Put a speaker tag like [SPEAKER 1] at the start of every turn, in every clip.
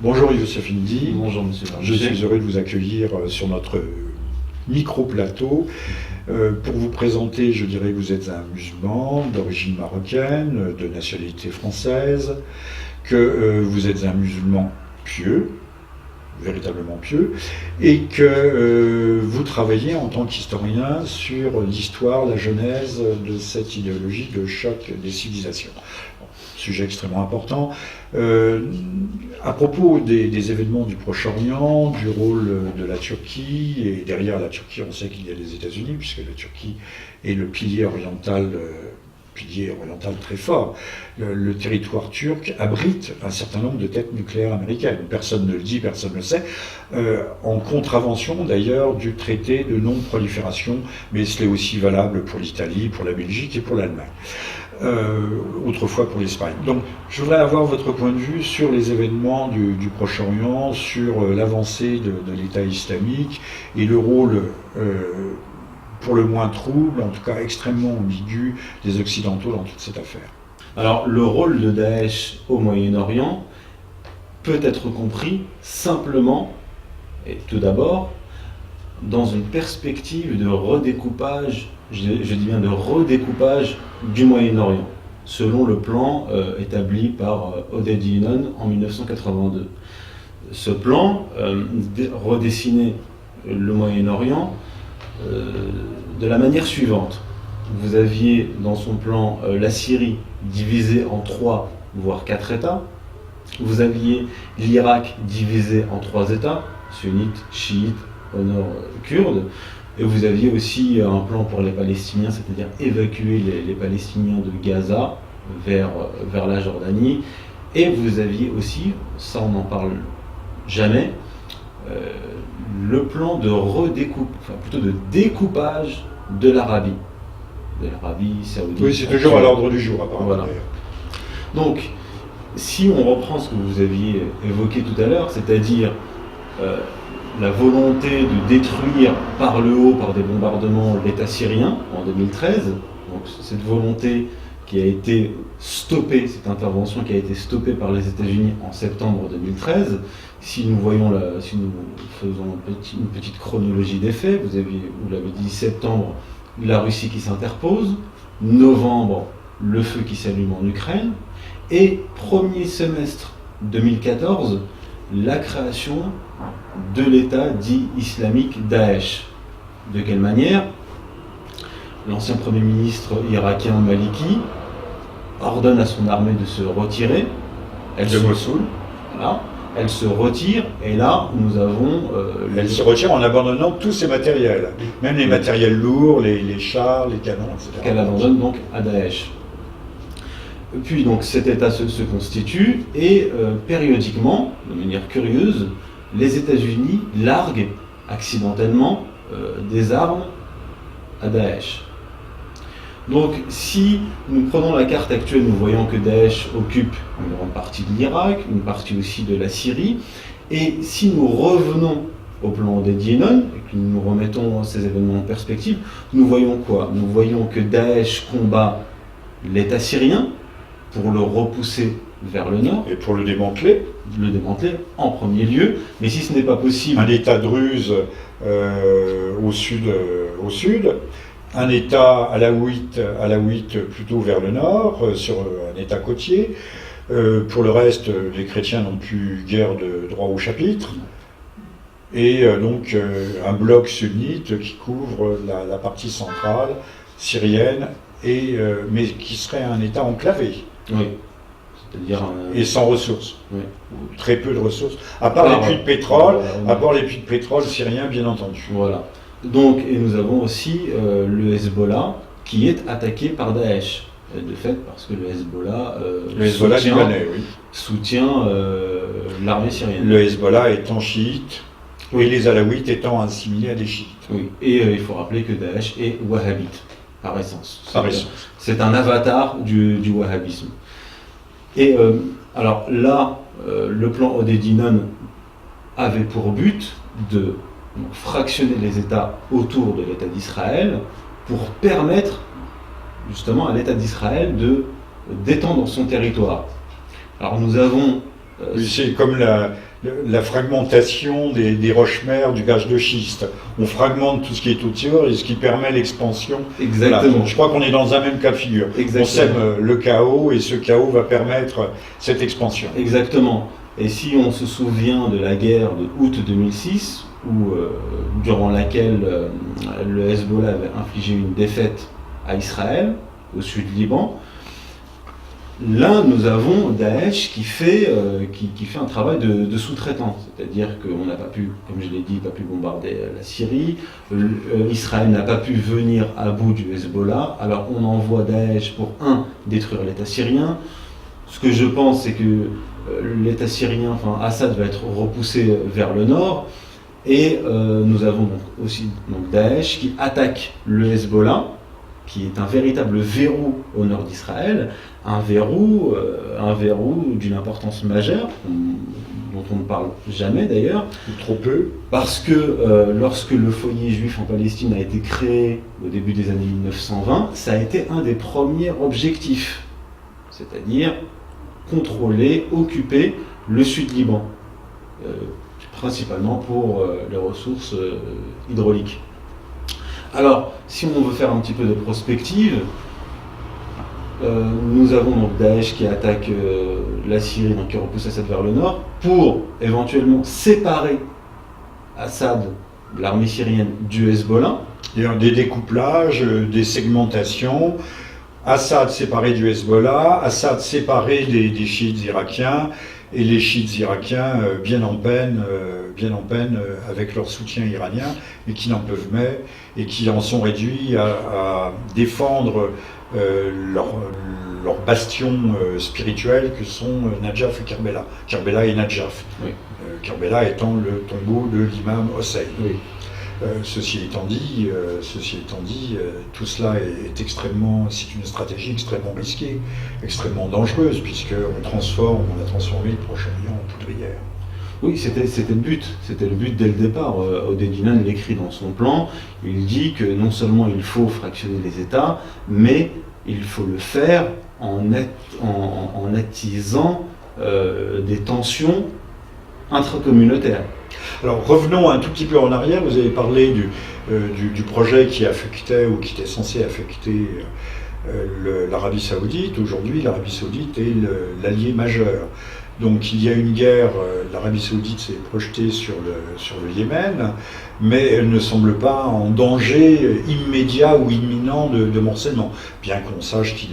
[SPEAKER 1] Bonjour Youssef Indy.
[SPEAKER 2] Bonjour Monsieur
[SPEAKER 1] Je
[SPEAKER 2] Barbier.
[SPEAKER 1] suis heureux de vous accueillir sur notre micro-plateau. Pour vous présenter, je dirais que vous êtes un musulman d'origine marocaine, de nationalité française, que vous êtes un musulman pieux, véritablement pieux, et que vous travaillez en tant qu'historien sur l'histoire, la genèse de cette idéologie de choc des civilisations. Sujet extrêmement important. À propos des événements du Proche-Orient, du rôle de la Turquie, et derrière la Turquie, on sait qu'il y a les États-Unis, puisque la Turquie est le pilier oriental très fort. Le territoire turc abrite un certain nombre de têtes nucléaires américaines. Personne ne le dit, personne ne le sait. En contravention d'ailleurs du traité de non-prolifération, mais cela est aussi valable pour l'Italie, pour la Belgique et pour l'Allemagne. Autrefois pour l'Espagne. Donc je voudrais avoir votre point de vue sur les événements du Proche-Orient, sur l'avancée de l'État islamique et le rôle pour le moins trouble, en tout cas extrêmement ambigu, des Occidentaux dans toute cette affaire.
[SPEAKER 2] Alors, le rôle de Daesh au Moyen-Orient peut être compris simplement, et tout d'abord, dans une perspective de redécoupage, je dis bien de redécoupage du Moyen-Orient, selon le plan établi par Oded Yinon en 1982. Ce plan redessinait le Moyen-Orient de la manière suivante. Vous aviez dans son plan la Syrie divisée en 3 voire 4 États. Vous aviez l'Irak divisé en 3 États, sunnites, chiites, au nord kurdes. Et vous aviez aussi un plan pour les Palestiniens, c'est-à-dire évacuer les Palestiniens de Gaza vers la Jordanie. Et vous aviez aussi, ça on n'en parle jamais, le plan de de découpage de l'Arabie saoudite.
[SPEAKER 1] Oui, c'est toujours à l'ordre du jour, apparemment.
[SPEAKER 2] Voilà. Donc, si on reprend ce que vous aviez évoqué tout à l'heure, c'est-à-dire la volonté de détruire par le haut, par des bombardements, l'État syrien en 2013, donc cette volonté qui a été stoppée, cette intervention qui a été stoppée par les États-Unis en septembre 2013. Si nous faisons une petite chronologie des faits, vous l'avez dit, septembre, la Russie qui s'interpose, novembre, le feu qui s'allume en Ukraine, et premier semestre 2014, la création de l'État dit islamique Daesh. De quelle manière? L'ancien Premier ministre irakien Maliki ordonne à son armée de se retirer.
[SPEAKER 1] Mossoul.
[SPEAKER 2] Voilà. Elle se retire, et là, nous avons...
[SPEAKER 1] Elle se retire en abandonnant tous ses matériels, même les matériels lourds, les chars, les canons, etc.
[SPEAKER 2] Qu'elle abandonne donc à Daesh. Puis donc cet État se constitue, et périodiquement, de manière curieuse, les États-Unis larguent accidentellement des armes à Daesh. Donc si nous prenons la carte actuelle, nous voyons que Daesh occupe une grande partie de l'Irak, une partie aussi de la Syrie, et si nous revenons au plan Oded Yinon, et que nous remettons ces événements en perspective, nous voyons quoi? Nous voyons que Daesh combat l'État syrien pour le repousser vers le nord.
[SPEAKER 1] Et pour le démanteler.
[SPEAKER 2] Le démanteler en premier lieu, mais si ce n'est pas possible...
[SPEAKER 1] Un État druze au sud, un État alaouite plutôt vers le nord, sur un État côtier. Pour le reste, les chrétiens n'ont plus guère de droit au chapitre. Et donc un bloc sunnite qui couvre la partie centrale syrienne, mais qui serait un État enclavé.
[SPEAKER 2] Oui. C'est-à-dire
[SPEAKER 1] et sans ressources.
[SPEAKER 2] Oui.
[SPEAKER 1] Très peu de ressources. À part les puits de pétrole syriens, bien entendu.
[SPEAKER 2] Voilà. Donc, et nous avons aussi le Hezbollah qui est attaqué par Daesh. De fait, parce que le Hezbollah, soutient l'armée syrienne.
[SPEAKER 1] Le Hezbollah étant chiite, et les alaouites étant assimilés à des chiites.
[SPEAKER 2] Oui. Et il faut rappeler que Daesh est wahhabite, par essence.
[SPEAKER 1] C'est
[SPEAKER 2] un avatar du wahhabisme. Et alors là, le plan Oded Yinon avait pour but de fractionner les États autour de l'État d'Israël pour permettre justement à l'État d'Israël de d'étendre son territoire. Alors nous avons
[SPEAKER 1] Oui, c'est comme la fragmentation des roches-mères du gaz de schiste. On fragmente tout ce qui est autour et ce qui permet l'expansion.
[SPEAKER 2] Exactement.
[SPEAKER 1] Voilà. Je crois qu'on est dans un même cas de figure.
[SPEAKER 2] Exactement.
[SPEAKER 1] On sème le chaos et ce chaos va permettre cette expansion.
[SPEAKER 2] Exactement. Et si on se souvient de la guerre de août 2006, durant laquelle le Hezbollah avait infligé une défaite à Israël, au sud du Liban, là nous avons Daesh qui fait un travail de sous-traitant, c'est-à-dire qu'on n'a pas pu, comme je l'ai dit, bombarder la Syrie, Israël n'a pas pu venir à bout du Hezbollah, alors on envoie Daesh pour détruire l'État syrien. Ce que je pense, c'est que l'État syrien, Assad va être repoussé vers le nord, et nous avons aussi Daesh qui attaque le Hezbollah, qui est un véritable verrou au nord d'Israël, un verrou d'une importance majeure, dont on ne parle jamais d'ailleurs.
[SPEAKER 1] Trop peu.
[SPEAKER 2] Parce que lorsque le foyer juif en Palestine a été créé au début des années 1920, ça a été un des premiers objectifs, c'est-à-dire contrôler, occuper le sud-Liban, principalement pour les ressources hydrauliques. Alors, si on veut faire un petit peu de prospective, nous avons donc Daesh qui attaque la Syrie, donc qui repousse Assad vers le nord, pour éventuellement séparer Assad, l'armée syrienne, du Hezbollah.
[SPEAKER 1] Il y a des découplages, des segmentations. Assad séparé du Hezbollah, Assad séparé des chiites irakiens, et les chiites irakiens bien en peine avec leur soutien iranien, mais qui n'en peuvent mais, et qui en sont réduits à défendre leurs bastions spirituels que sont Najaf et Kerbela. Kerbela et Najaf.
[SPEAKER 2] Oui.
[SPEAKER 1] Kerbela étant le tombeau de l'imam Hossein.
[SPEAKER 2] Oui.
[SPEAKER 1] Ceci étant dit, tout cela c'est une stratégie extrêmement risquée, extrêmement dangereuse, puisqu'on a transformé le Proche-Orient en poudrière.
[SPEAKER 2] Oui, c'était le but dès le départ. Odedjinan l'écrit dans son plan, il dit que non seulement il faut fractionner les États, mais il faut le faire en attisant des tensions intracommunautaires.
[SPEAKER 1] Alors revenons un tout petit peu en arrière, vous avez parlé du projet qui affectait ou qui était censé affecter l'Arabie Saoudite. Aujourd'hui, l'Arabie Saoudite est l'allié majeur. Donc il y a une guerre, l'Arabie Saoudite s'est projetée sur le Yémen, mais elle ne semble pas en danger immédiat ou imminent de morcellement, bien qu'on sache qu'il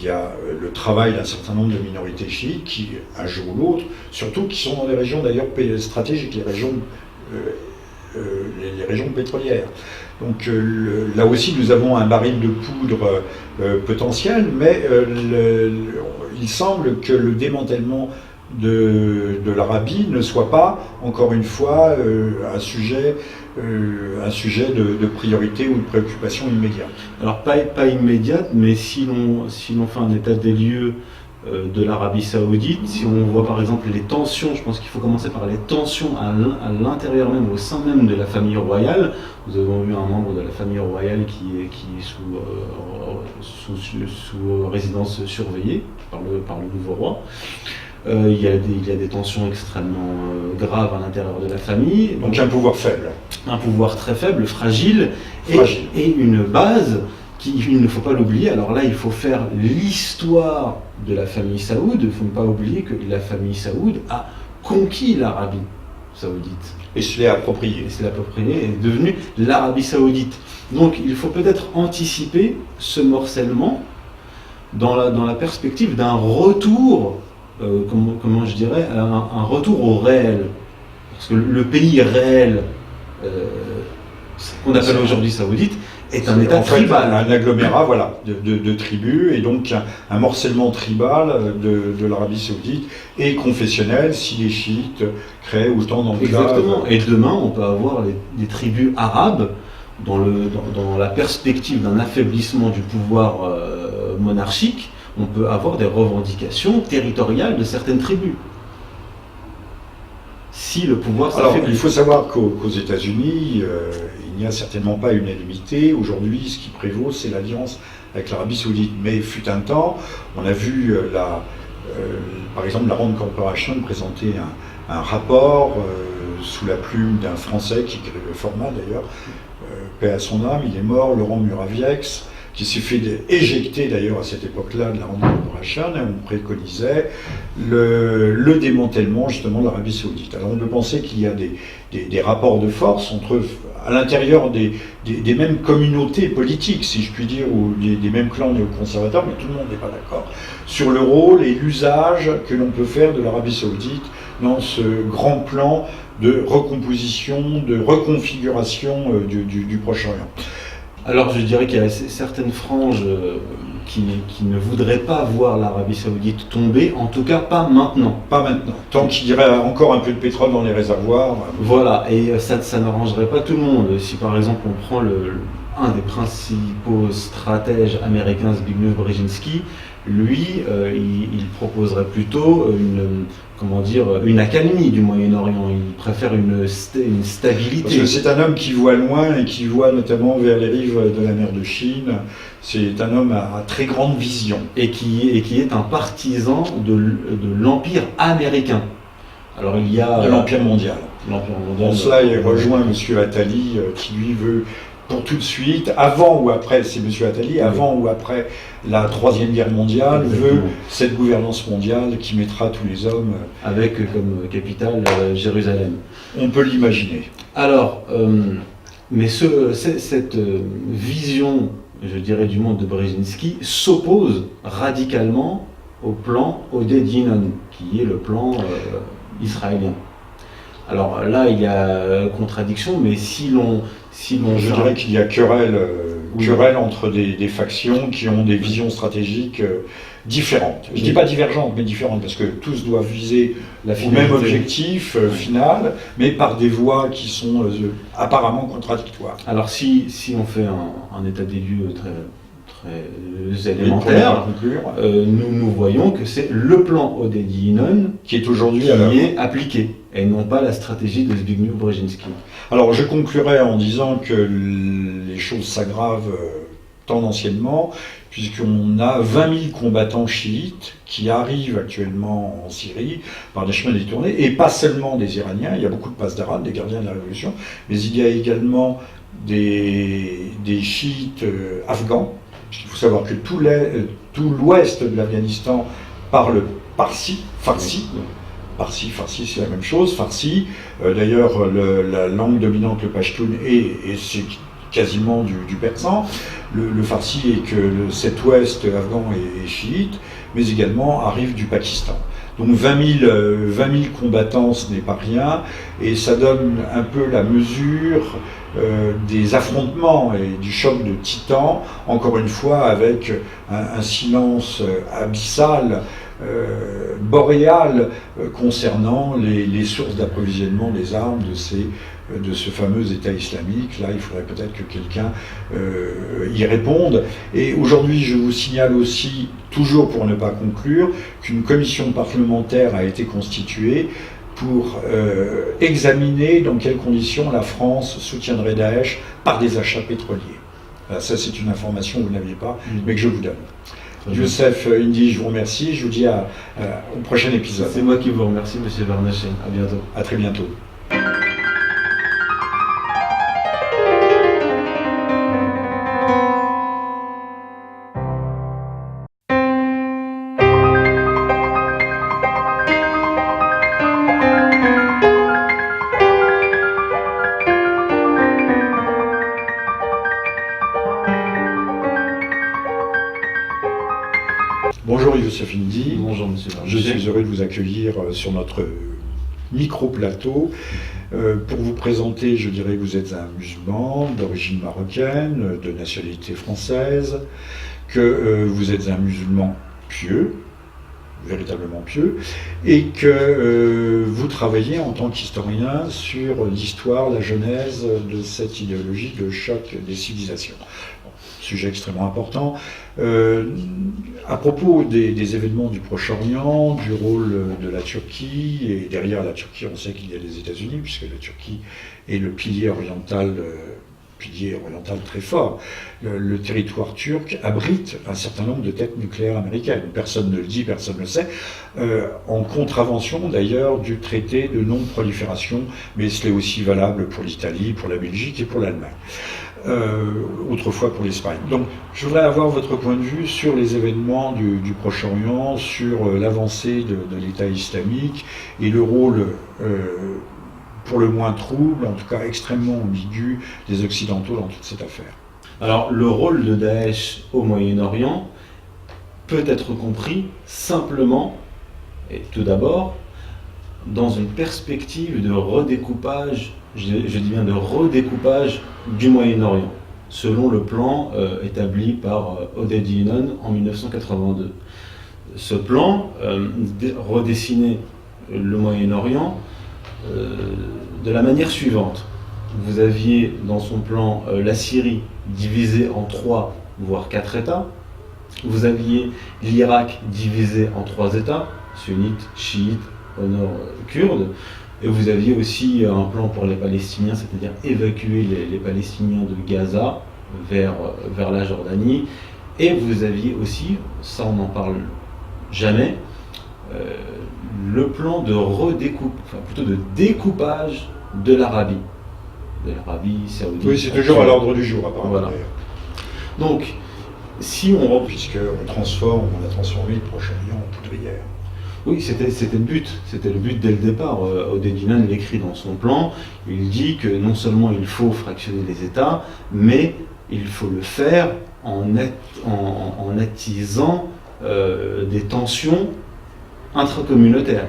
[SPEAKER 1] y a le travail d'un certain nombre de minorités chiites qui, un jour ou l'autre, surtout qui sont dans des régions d'ailleurs stratégiques, les régions pétrolières. Donc là aussi nous avons un baril de poudre potentiel, mais il semble que le démantèlement de l'Arabie ne soit pas, encore une fois, un sujet de priorité ou de préoccupation immédiate.
[SPEAKER 2] Alors pas immédiate, mais si l'on fait un état des lieux de l'Arabie Saoudite, si on voit par exemple les tensions, je pense qu'il faut commencer par les tensions à l'intérieur même, au sein même de la famille royale. Nous avons eu un membre de la famille royale qui est sous résidence surveillée par le nouveau roi. Il y a des tensions extrêmement graves à l'intérieur de la famille.
[SPEAKER 1] Donc un pouvoir faible.
[SPEAKER 2] Un pouvoir très faible, fragile. Et une base il ne faut pas l'oublier. Alors là, il faut faire l'histoire de la famille Saoud. Il ne faut pas oublier que la famille Saoud a conquis l'Arabie Saoudite.
[SPEAKER 1] Et se l'est approprié.
[SPEAKER 2] Et est devenue l'Arabie Saoudite. Donc il faut peut-être anticiper ce morcellement dans la perspective d'un retour, comment je dirais, un retour au réel. Parce que le pays réel, qu'on appelle aujourd'hui Saoudite, est un État tribal.
[SPEAKER 1] Un agglomérat de tribus, et donc un morcellement tribal de l'Arabie Saoudite et confessionnel si les chiites créent autant d'enclaves.
[SPEAKER 2] Exactement. Et demain, on peut avoir des tribus arabes dans la perspective d'un affaiblissement du pouvoir monarchique. On peut avoir des revendications territoriales de certaines tribus. Si le pouvoir s'affaiblit.
[SPEAKER 1] Alors, il faut savoir qu'aux États-Unis, il n'y a certainement pas unanimité. Aujourd'hui, ce qui prévaut, c'est l'alliance avec l'Arabie Saoudite. Mais il fut un temps, on a vu Par exemple, la Rand Corporation présentait un rapport sous la plume d'un Français qui crée le format d'ailleurs, paix à son âme, il est mort, Laurent Muraviex, qui s'est fait éjecter d'ailleurs à cette époque-là de la Rand Corporation, et on préconisait le démantèlement justement de l'Arabie Saoudite. Alors on peut penser qu'il y a des rapports de force à l'intérieur des mêmes communautés politiques, si je puis dire, ou des mêmes clans néoconservateurs, mais tout le monde n'est pas d'accord sur le rôle et l'usage que l'on peut faire de l'Arabie Saoudite dans ce grand plan de recomposition, de reconfiguration du Proche-Orient.
[SPEAKER 2] Alors je dirais qu'il y a certaines franges qui ne voudraient pas voir l'Arabie Saoudite tomber, en tout cas pas maintenant.
[SPEAKER 1] Pas maintenant. Tant qu'il y aurait encore un peu de pétrole dans les réservoirs.
[SPEAKER 2] Voilà, et ça n'arrangerait pas tout le monde. Si par exemple on prend un des principaux stratèges américains, Zbigniew Brzezinski, lui, il proposerait plutôt une accalmie du Moyen-Orient. Il préfère une stabilité.
[SPEAKER 1] Parce que c'est un homme qui voit loin et qui voit notamment vers les rives de la mer de Chine. C'est un homme à très grande vision.
[SPEAKER 2] Et qui est un partisan de l'Empire américain. Alors il y a...
[SPEAKER 1] De l'Empire mondial.
[SPEAKER 2] L'Empire mondial.
[SPEAKER 1] En cela, il rejoint M. Attali qui lui veut... Pour tout de suite, avant ou après, c'est M. Attali, avant ou après la Troisième Guerre mondiale, veut cette gouvernance mondiale qui mettra tous les hommes...
[SPEAKER 2] Avec comme capitale Jérusalem.
[SPEAKER 1] On peut l'imaginer.
[SPEAKER 2] Alors, mais cette vision, je dirais, du monde de Brzezinski s'oppose radicalement au plan Oded-Yinon, qui est le plan israélien. Alors là, il y a contradiction, mais
[SPEAKER 1] je dirais qu'il y a querelle entre des factions qui ont des visions stratégiques différentes. Je ne dis pas divergentes, mais différentes, parce que tous doivent viser au même objectif final, mais par des voies qui sont apparemment contradictoires.
[SPEAKER 2] Alors si on fait un état des lieux très élémentaire, nous voyons que c'est le plan Oded-Yinon
[SPEAKER 1] qui est aujourd'hui
[SPEAKER 2] appliqué, et non pas la stratégie de Zbigniew Brzezinski.
[SPEAKER 1] Alors je conclurai en disant que les choses s'aggravent tendanciellement, puisqu'on a 20 000 combattants chiites qui arrivent actuellement en Syrie par des chemins détournés, et pas seulement des Iraniens, il y a beaucoup de pasdaran, des gardiens de la révolution, mais il y a également des chiites afghans. Il faut savoir que tout l'ouest de l'Afghanistan parle farsi, c'est la même chose, farsi. D'ailleurs, la langue dominante, le pashtun, et c'est quasiment du persan. Le farsi est que cet ouest afghan est chiite, mais également arrive du Pakistan. Donc 20 000 combattants, ce n'est pas rien, et ça donne un peu la mesure des affrontements et du choc de titans, encore une fois avec un silence abyssal, boréal, concernant les sources d'approvisionnement des armes de ce fameux État islamique. Là, il faudrait peut-être que quelqu'un y réponde. Et aujourd'hui, je vous signale aussi, toujours pour ne pas conclure, qu'une commission parlementaire a été constituée pour examiner dans quelles conditions la France soutiendrait Daesh par des achats pétroliers. Alors ça, c'est une information que vous n'aviez pas, mais que je vous donne. Youssef Indy, je vous remercie. Je vous dis au prochain épisode.
[SPEAKER 2] C'est moi qui vous remercie, M. Barnaché. À bientôt.
[SPEAKER 1] À très bientôt. Bonjour Youssef Indy.
[SPEAKER 2] Bonjour Monsieur Barnaché.
[SPEAKER 1] Je suis heureux de vous accueillir sur notre micro-plateau pour vous présenter, je dirais que vous êtes un musulman d'origine marocaine, de nationalité française, que vous êtes un musulman pieux, véritablement pieux, et que vous travaillez en tant qu'historien sur l'histoire, la genèse de cette idéologie de choc des civilisations. Sujet extrêmement important. À propos des événements du Proche-Orient, du rôle de la Turquie, et derrière la Turquie, on sait qu'il y a les États-Unis, puisque la Turquie est le pilier oriental pilier oriental très fort. Le territoire turc abrite un certain nombre de têtes nucléaires américaines. Personne ne le dit, personne ne le sait. En contravention d'ailleurs du traité de non-prolifération, mais c'est aussi valable pour l'Italie, pour la Belgique et pour l'Allemagne. Autrefois pour l'Espagne. Donc je voudrais avoir votre point de vue sur les événements du Proche-Orient, sur l'avancée de l'État islamique et le rôle pour le moins trouble, en tout cas extrêmement ambigu, des Occidentaux dans toute cette affaire.
[SPEAKER 2] Alors le rôle de Daesh au Moyen-Orient peut être compris simplement, et tout d'abord, dans une perspective de redécoupage, je dis bien de redécoupage du Moyen-Orient, selon le plan établi par Oded Yinon en 1982. Ce plan redessinait le Moyen-Orient de la manière suivante. Vous aviez dans son plan la Syrie divisée en 3, voire 4 États. Vous aviez l'Irak divisé en 3 États, sunnites, chiites, au nord kurdes. Et vous aviez aussi un plan pour les Palestiniens, c'est-à-dire évacuer les Palestiniens de Gaza vers la Jordanie. Et vous aviez aussi, ça on n'en parle jamais, le plan de de découpage de l'Arabie saoudite.
[SPEAKER 1] Oui, c'est toujours à l'ordre du jour, apparemment.
[SPEAKER 2] Voilà. Donc, si on
[SPEAKER 1] puisqu'on a transformé le Proche-Orient en poudrière.
[SPEAKER 2] Oui, c'était le but dès le départ. Oded Yinon l'écrit dans son plan. Il dit que non seulement il faut fractionner les États, mais il faut le faire en attisant des tensions intracommunautaires.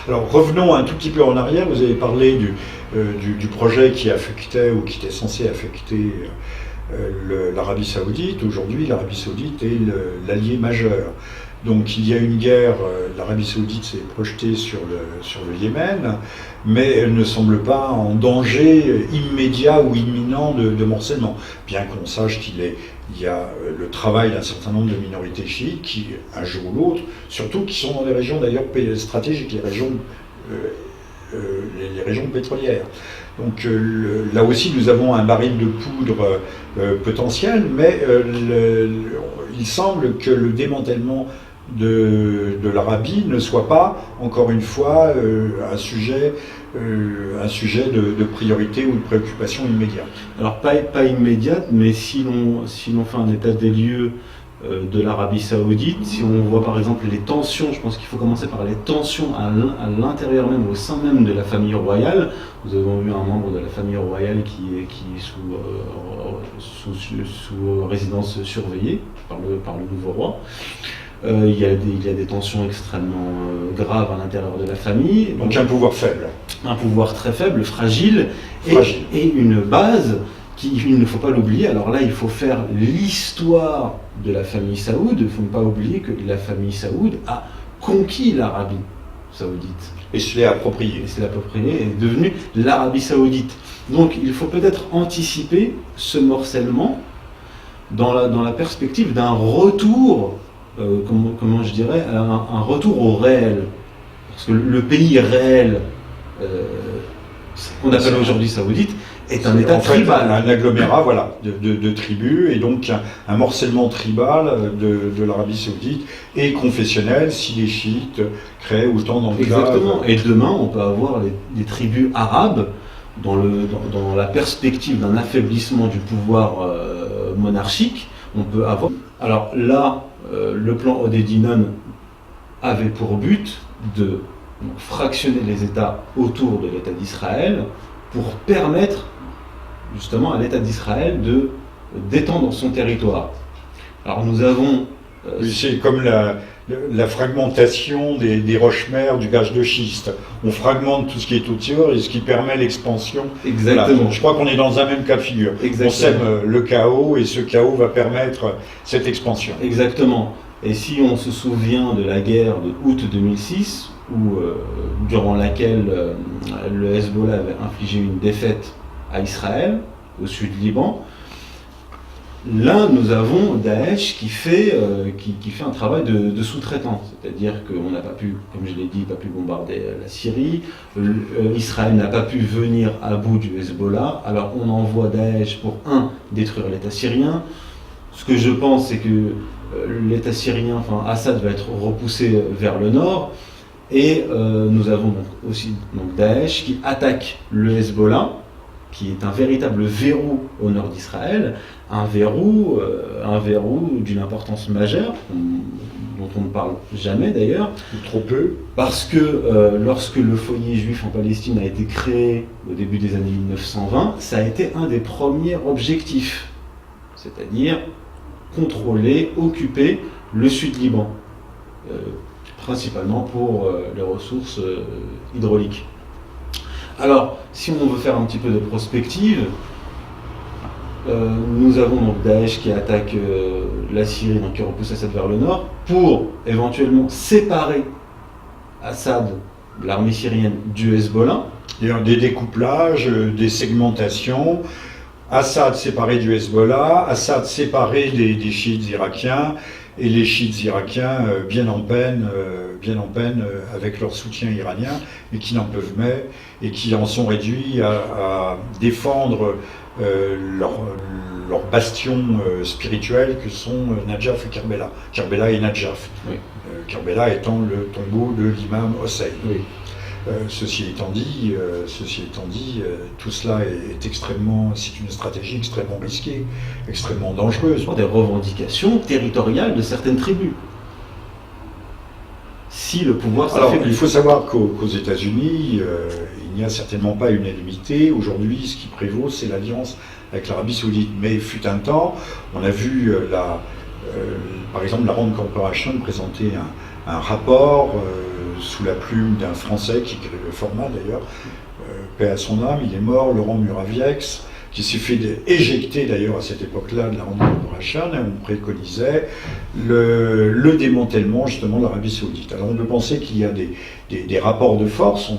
[SPEAKER 1] Alors revenons un tout petit peu en arrière. Vous avez parlé du projet qui affectait ou qui était censé affecter l'Arabie Saoudite. Aujourd'hui, l'Arabie Saoudite est l'allié majeur. Donc il y a une guerre, l'Arabie Saoudite s'est projetée sur le Yémen, mais elle ne semble pas en danger immédiat ou imminent de morcellement. Bien qu'on sache qu'il y a le travail d'un certain nombre de minorités chiites qui, un jour ou l'autre, surtout qui sont dans des régions d'ailleurs stratégiques, les régions pétrolières. Donc là aussi nous avons un baril de poudre potentiel, mais il semble que le démantèlement de l'Arabie ne soit pas, encore une fois, un sujet de priorité ou de préoccupation immédiate.
[SPEAKER 2] Alors pas immédiate, mais si l'on fait un état des lieux de l'Arabie Saoudite, si on voit par exemple les tensions, je pense qu'il faut commencer par les tensions à l'intérieur même, au sein même de la famille royale. Nous avons eu un membre de la famille royale qui est sous résidence surveillée par le nouveau roi. Il y a des tensions extrêmement graves à l'intérieur de la famille.
[SPEAKER 1] Donc un pouvoir faible.
[SPEAKER 2] Un pouvoir très faible, fragile. Et une base il ne faut pas l'oublier. Alors là, il faut faire l'histoire de la famille Saoud. Il ne faut pas oublier que la famille Saoud a conquis l'Arabie Saoudite.
[SPEAKER 1] Et se l'est approprié.
[SPEAKER 2] Et est devenue l'Arabie Saoudite. Donc il faut peut-être anticiper ce morcellement dans la perspective d'un retour, comment je dirais, un retour au réel. Parce que le pays réel, qu'on appelle aujourd'hui Saoudite, est un État tribal.
[SPEAKER 1] Un agglomérat de tribus, et donc un morcellement tribal de l'Arabie Saoudite et confessionnel si les chiites créent autant d'enclaves.
[SPEAKER 2] Exactement. Et demain, on peut avoir des tribus arabes dans la perspective d'un affaiblissement du pouvoir monarchique. On peut avoir. Alors là, le plan Oded Yinon avait pour but de fractionner les États autour de l'État d'Israël pour permettre justement à l'État d'Israël d'étendre son territoire. Alors nous avons...
[SPEAKER 1] c'est comme la fragmentation des roches-mères du gaz de schiste. On fragmente tout ce qui est autour et ce qui permet l'expansion.
[SPEAKER 2] Exactement.
[SPEAKER 1] Voilà. Je crois qu'on est dans un même cas de figure.
[SPEAKER 2] Exactement.
[SPEAKER 1] On sème le chaos et ce chaos va permettre cette expansion.
[SPEAKER 2] Exactement. Et si on se souvient de la guerre de août 2006, durant laquelle le Hezbollah avait infligé une défaite à Israël, au sud du Liban, Là, nous avons Daesh qui fait un travail de sous-traitant, c'est-à-dire qu'on n'a pas pu, comme je l'ai dit, pas pu bombarder la Syrie, Israël n'a pas pu venir à bout du Hezbollah, alors on envoie Daesh pour, détruire l'État syrien. Ce que je pense, c'est que l'État syrien, enfin Assad va être repoussé vers le nord, et nous avons donc aussi Daesh qui attaque le Hezbollah, qui est un véritable verrou au nord d'Israël, un verrou d'une importance majeure, dont on ne parle jamais d'ailleurs.
[SPEAKER 1] Trop peu.
[SPEAKER 2] Parce que lorsque le foyer juif en Palestine a été créé au début des années 1920, ça a été un des premiers objectifs, c'est-à-dire contrôler, occuper le sud-Liban, principalement pour les ressources hydrauliques. Alors, si on veut faire un petit peu de prospective, nous avons donc Daesh qui attaque la Syrie, donc qui repousse Assad vers le nord, pour éventuellement séparer Assad, l'armée syrienne, du Hezbollah.
[SPEAKER 1] Il y a des découplages, des segmentations. Assad séparé du Hezbollah, Assad séparé des chiites irakiens, et les chiites irakiens bien en peine avec leur soutien iranien, et qui n'en peuvent mais, et qui en sont réduits à défendre leurs bastions spirituels que sont Najaf et Kerbela. Kerbela et Najaf.
[SPEAKER 2] Oui.
[SPEAKER 1] Kerbela étant le tombeau de l'imam Hossein.
[SPEAKER 2] Oui.
[SPEAKER 1] Ceci étant dit, tout cela c'est une stratégie extrêmement risquée, extrêmement dangereuse.
[SPEAKER 2] Des revendications territoriales de certaines tribus. Si le pouvoir
[SPEAKER 1] Alors,
[SPEAKER 2] s'affaiblit.
[SPEAKER 1] il faut savoir qu'aux États-Unis, il n'y a certainement pas unanimité. Aujourd'hui, ce qui prévaut, c'est l'alliance avec l'Arabie Saoudite. Mais il fut un temps, on a vu par exemple la Rand Corporation présenter un rapport sous la plume d'un Français qui crée le format d'ailleurs, paix à son âme, il est mort, Laurent Muraviex, qui s'est fait éjecter d'ailleurs à cette époque-là de la Rand Corporation, et on préconisait le démantèlement justement de l'Arabie Saoudite. Alors on peut penser qu'il y a des rapports de force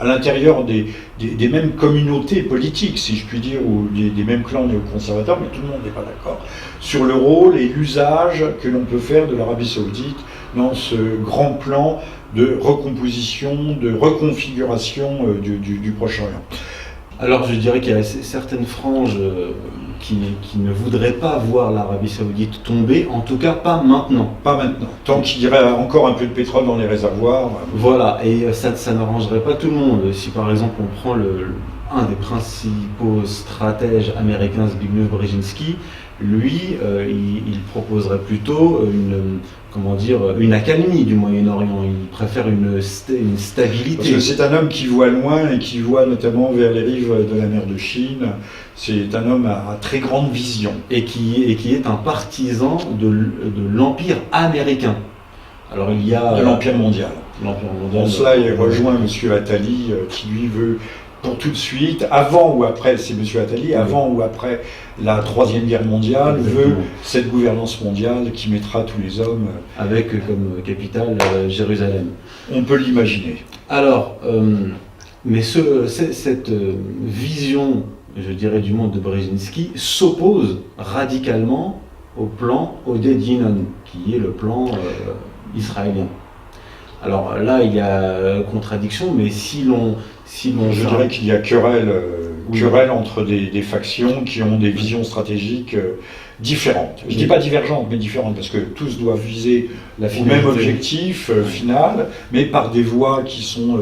[SPEAKER 1] à l'intérieur des mêmes communautés politiques, si je puis dire, ou des mêmes clans néoconservateurs, mais tout le monde n'est pas d'accord sur le rôle et l'usage que l'on peut faire de l'Arabie Saoudite dans ce grand plan de recomposition, de reconfiguration du Proche-Orient.
[SPEAKER 2] Alors je dirais qu'il y a certaines franges qui ne voudraient pas voir l'Arabie Saoudite tomber, en tout cas pas maintenant.
[SPEAKER 1] Pas maintenant. Tant qu'il y aurait encore un peu de pétrole dans les réservoirs.
[SPEAKER 2] Voilà, et ça n'arrangerait pas tout le monde. Si par exemple on prend un des principaux stratèges américains, Zbigniew Brzezinski, lui, il proposerait plutôt une accalmie du Moyen-Orient. Il préfère une stabilité.
[SPEAKER 1] Parce que c'est un homme qui voit loin et qui voit notamment vers les rives de la mer de Chine. C'est un homme à très grande vision.
[SPEAKER 2] Et qui est un partisan de l'Empire américain. Alors il y a...
[SPEAKER 1] De l'Empire mondial.
[SPEAKER 2] L'Empire mondial.
[SPEAKER 1] En cela, il rejoint M. Attali, qui lui veut... pour tout de suite, avant ou après, c'est M. Attali, avant ou après la Troisième Guerre mondiale, veut cette gouvernance mondiale qui mettra tous les hommes...
[SPEAKER 2] Avec comme capitale Jérusalem.
[SPEAKER 1] On peut l'imaginer.
[SPEAKER 2] Alors, mais cette vision, je dirais, du monde de Brzezinski s'oppose radicalement au plan Oded-Yinon, qui est le plan israélien. Alors là, il y a contradiction, mais si l'on
[SPEAKER 1] je dirais qu'il y a querelle entre des factions qui ont des visions stratégiques différentes. Je ne dis pas divergentes, mais différentes, parce que tous doivent viser au même objectif final, mais par des voies qui sont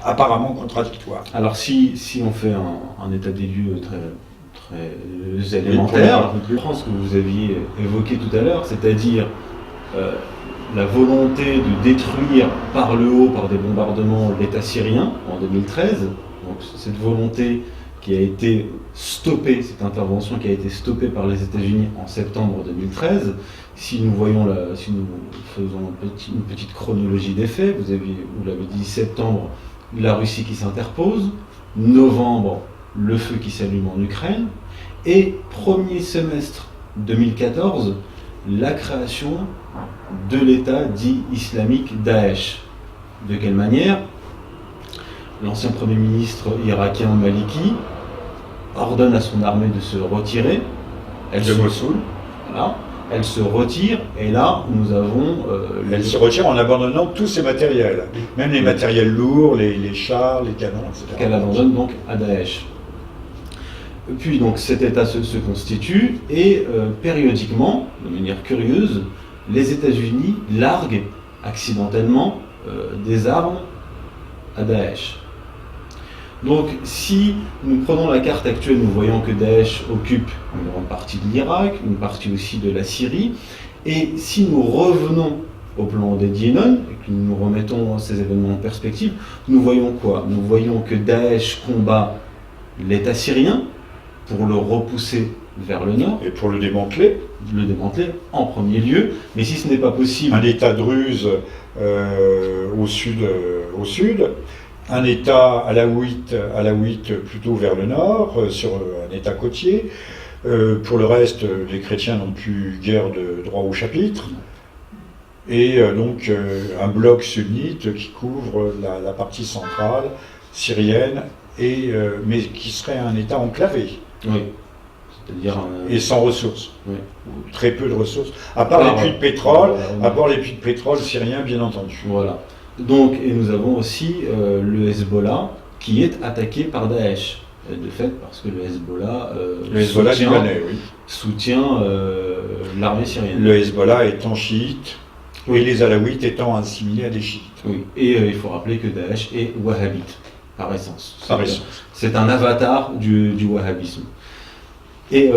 [SPEAKER 1] apparemment contradictoires.
[SPEAKER 2] Alors si on fait un état des lieux très élémentaire, je prends ce que vous aviez évoqué tout à l'heure, c'est-à-dire la volonté de détruire par le haut, par des bombardements, l'État syrien en 2013. Donc cette volonté qui a été stoppée, cette intervention qui a été stoppée par les États-Unis en septembre 2013. Si nous faisons une petite chronologie des faits, vous l'avez dit, septembre, la Russie qui s'interpose, novembre, le feu qui s'allume en Ukraine, et premier semestre 2014, la création de l'État dit islamique Daesh. De quelle manière? L'ancien Premier ministre irakien Maliki ordonne à son armée de se retirer
[SPEAKER 1] de Mossoul.
[SPEAKER 2] Voilà. Elle se retire et là nous avons...
[SPEAKER 1] Elle se retire en abandonnant tous ses matériels, même les matériels lourds, les chars, les canons, etc.
[SPEAKER 2] Qu'elle abandonne donc à Daesh. Puis donc cet État se constitue et périodiquement, de manière curieuse, les États-Unis larguent accidentellement des armes à Daesh. Donc si nous prenons la carte actuelle, nous voyons que Daesh occupe une grande partie de l'Irak, une partie aussi de la Syrie, et si nous revenons au plan d'Edienon, et que nous remettons ces événements en perspective, nous voyons quoi? Nous voyons que Daesh combat l'État syrien pour le repousser vers le nord.
[SPEAKER 1] Et pour le démanteler
[SPEAKER 2] En premier lieu, mais si ce n'est pas possible...
[SPEAKER 1] Un État druze au sud, un État alaouite plutôt vers le nord, sur un État côtier. Pour le reste, les chrétiens n'ont plus guère de droit au chapitre. Et donc un bloc sunnite qui couvre la partie centrale syrienne, mais qui serait un État enclavé.
[SPEAKER 2] Oui. C'est-à-dire
[SPEAKER 1] et sans ressources.
[SPEAKER 2] Oui.
[SPEAKER 1] Très peu de ressources. À part les puits de pétrole, syriens, bien entendu.
[SPEAKER 2] Voilà. Donc, et nous avons aussi le Hezbollah qui est attaqué par Daesh. De fait, parce que le Hezbollah, soutient l'armée syrienne.
[SPEAKER 1] Le Hezbollah étant chiite, et les alaouites étant assimilés à des chiites.
[SPEAKER 2] Oui, et il faut rappeler que Daesh est wahhabite, par essence.
[SPEAKER 1] Par essence.
[SPEAKER 2] C'est un avatar du wahhabisme. Et